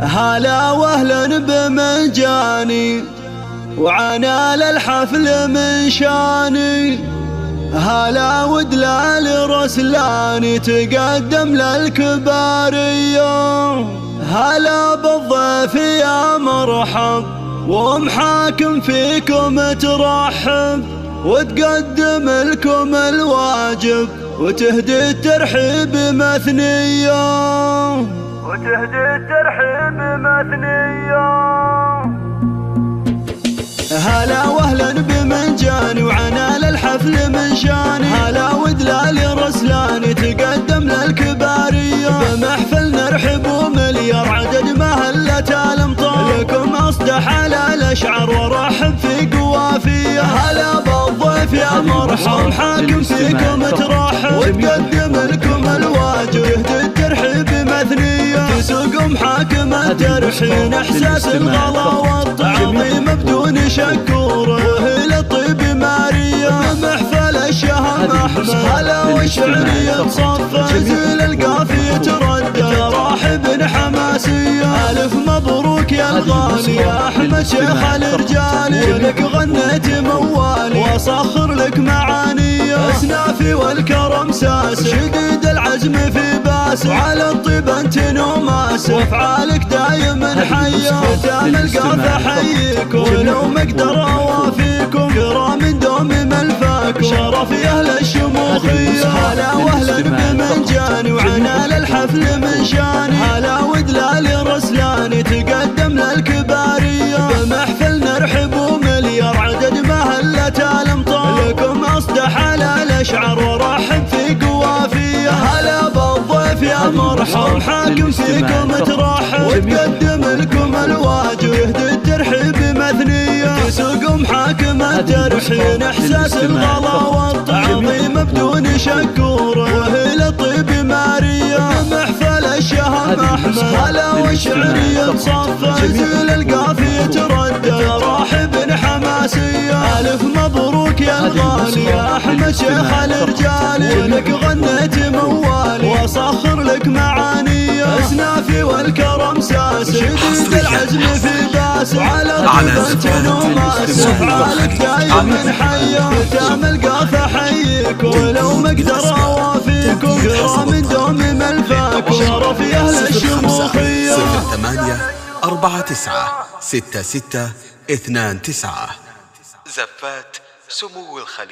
هلا واهلا بمجاني وعنا للحفل من شاني. هلا ودلال رسلاني تقدم للكبارية. هلا بالضيف يا مرحب ومحاكم فيكم ترحب وتقدم لكم الواجب وتهدي الترحيب مثنية. هلا واهلا بمجاني وعنا للحفل من شاني. هلا ودلال رسلاني تقدم للكبارية. بمحفل نرحب ومليار عدد مهلة الامطار لكم اصدح على الاشعار ورحب في قوافية. هلا بالضيف يا مرحب حاكم فيكم ترحب وتقدم لكم الواجب يهدي الترحيب مثنية. تسوق محاكم الترحين احساس الغلا والتعظيم بدون شكور وهي الطيب مارية. محفل الشهم احمد هلا والشعرية تصفى زيل القافية تردد راحب حماسية. الف مبروك يا الغالي يا احمد شيخ الرجال ولك غنيت موالي واصخر لك معانية. اسنافي والكرم ساس شديد العزم في باس وعلى الطيب انت نوماس وافعالك دايما حية. ختام القافة حييك ولو مقدر اوافيكم كرام دوم ملفاكم شرف يا اهل الشموخية. هلا واهلا بمجاني وعنا للحفل من شاني. هلا ودلال رسلاني تقدم للكبارية. بمحفل نرحب ومليار عدد مهلة الامطار لكم اصدح على الاشعار ورحب في قوافية. هلا بالضيف يا مرحب حاكم فيكم ترحب وتقدم لكم الواجب يهدي الترحيب مثنية. تسوق محاكم الترحين احساس الغلا والتعظيم بدون شكور وهي الطيب مارية. محفل الشهم احمد هلا والشعرية تصفى زيل القافية تردد راحب حماسية. الف مبروك يا الغالي يا احمد شيخ الرجال ولك غنيت موالي واصخر لك معانية. اسنافي والكرم ساس شديد العزم في باس وعلى الطيب نوماس افعالك دايما حية. ختام القافة حييك ولو مقدر اوافيكم كرام دوم ملفاكم شرف يا اهل الشموخية. 08496629 زفات سمو الخليل.